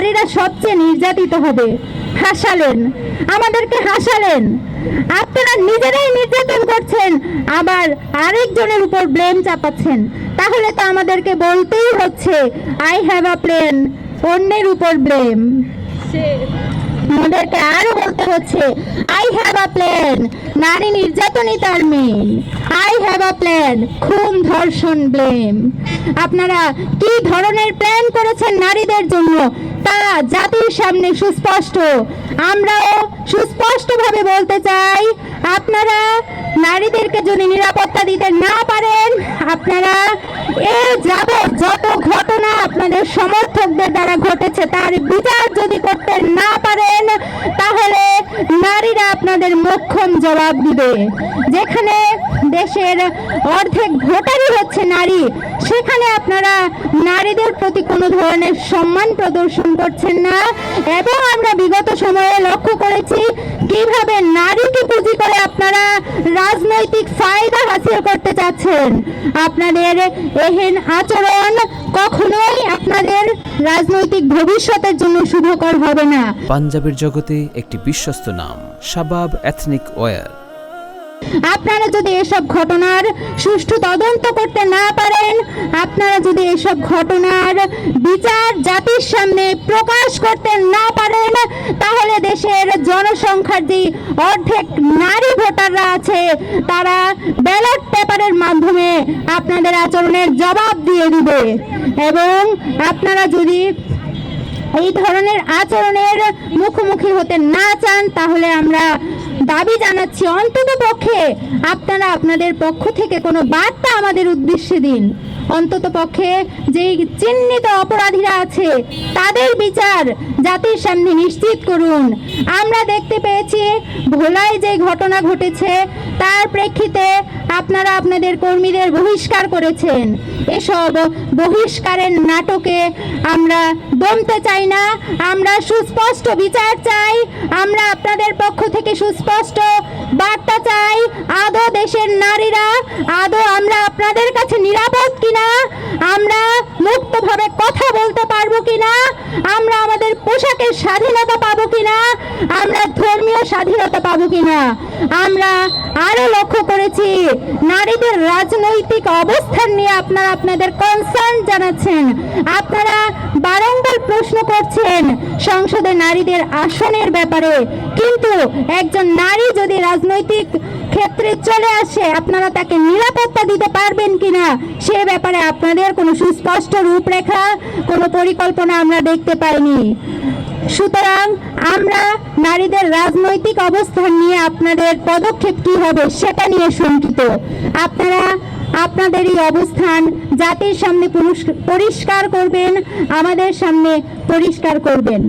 নারীরা সবচেয়ে নির্যাতিত হবে। হাসালেন, আমাদেরকে হাসালেন। আপনারা নিজেরাই নির্যাতন করছেন, আবার আরেকজনের উপর ব্লেম চাপাচ্ছেন। তাহলে তো আমাদেরকে বলতেই হচ্ছে আই হ্যাভ আ প্ল্যান, অন্যের উপর ব্লেম। আমাদেরকে আরো বলতে হচ্ছে আই হ্যাভ আ প্ল্যান, নারী নির্যাতনই তার main. I have a plan, খুন ধর্ষণ ব্লেম। আপনারা কি ধরনের প্ল্যান করেছেন নারীদের জন্য তা জাতির সামনে সুস্পষ্ট। আমরাও সুস্পষ্টভাবে বলতে চাই, আপনারা নারীদেরকে যদি নিরাপত্তা দিতে না পারেন, আপনারা এর যাবৎ যত ঘটনা আপনাদের সমর্থকদের দ্বারা ঘটেছে তার বিচার যদি করতে না পারেন, তাহলে নারীরা আপনাদের মোক্ষম জবাব দিবে। যেখানে দেশের অর্ধেক ভোটারই হচ্ছে নারী, সেখানে আপনারা নারীদের প্রতি কোনো ধরনের সম্মান প্রদর্শন করছেন না। এবং আমরা বিগত সময়ে লক্ষ্য করেছি কিভাবে নারীকে পুঁজি করে আপনারা রাজনৈতিক ফায়দা হাসিল করতে চাচ্ছেন। আপনাদের এহেন আচরণ কখনোই আপনাদের রাজনৈতিক ভবিষ্যতের জন্য শুভকর হবে না। পাঞ্জাবের জগতে একটি বিশ্বস্ত নাম, শাবাব এথনিক ওয়্যার। আপনারা যদি এসব ঘটনার সুষ্ঠু তদন্ত করতে না পারেন, আপনারা যদি এসব ঘটনার বিচার জাতির সামনে প্রকাশ করতে না পারেন, তাহলে দেশের জনসংখ্যার যে অর্ধেক নারী ভোটাররা আছে তারা ব্যালট পেপারের মাধ্যমে আপনাদের আচরণের জবাব দিয়ে দিবে। এবং আপনারা যদি এই ধরনের আচরণের মুখোমুখি হতে না চান, তাহলে আমরা দাবি জানাচ্ছি অন্তত পক্ষে আপনারা আপনাদের পক্ষ থেকে কোনো বার্তা আমাদের উদ্দেশ্যে দিন। অন্তত পক্ষে যেই চিহ্নিত অপরাধীরা আছে তাদের বিচার জাতির সামনে নিশ্চিত করুন। আমরা দেখতে পেয়েছি ভোলায় যে ঘটনা ঘটেছে তার প্রেক্ষিতে আপনারা আপনাদের কর্মীদের বহিষ্কার করেছেন। এসব বহিষ্কারের নাটকে আমরা দমতে চাই না, আমরা সুস্পষ্ট বিচার চাই। আমরা আপনাদের পক্ষ থেকে সুস্পষ্ট বার্তা চাই। আদৌ দেশের নারীরা, আদৌ আমরা আপনাদের কাছে নিরাপদ কিনা, আমরা মুক্তভাবে কথা বলতে পারবো কিনা, আমরা আমাদের পোশাকের স্বাধীনতা পাবো কিনা, আমরা ধর্মীয় স্বাধীনতা পাবো কিনা। আমরা আরো লক্ষ্য করেছি নারীদের রাজনৈতিক অবস্থান নিয়ে আপনারা আপনাদের কনসার্ন জানাচ্ছেন। আপনারা বারংবার প্রশ্ন করছেন সংসদে নারীদের আসনের ব্যাপারে, কিন্তু একজন নারী যদি রাজনৈতিক ক্ষেত্রে চলে আসে আপনারা তাকে নিরাপত্তা দিতে পারবেন কিনা সে ব্যাপারে আপনাদের কোনো সুস্পষ্ট রূপরেখা, কোনো পরিকল্পনা আমরা দেখতে পাইনি। সুতরাং আমরা নারীদের রাজনৈতিক অবস্থান নিয়ে আপনাদের পদক্ষেপ কি হবে সেটা নিয়ে শঙ্কিত। আপনারা আপনাদের এই অবস্থান জাতির সামনে পরিষ্কার করবেন, আমাদের সামনে পরিষ্কার করবেন।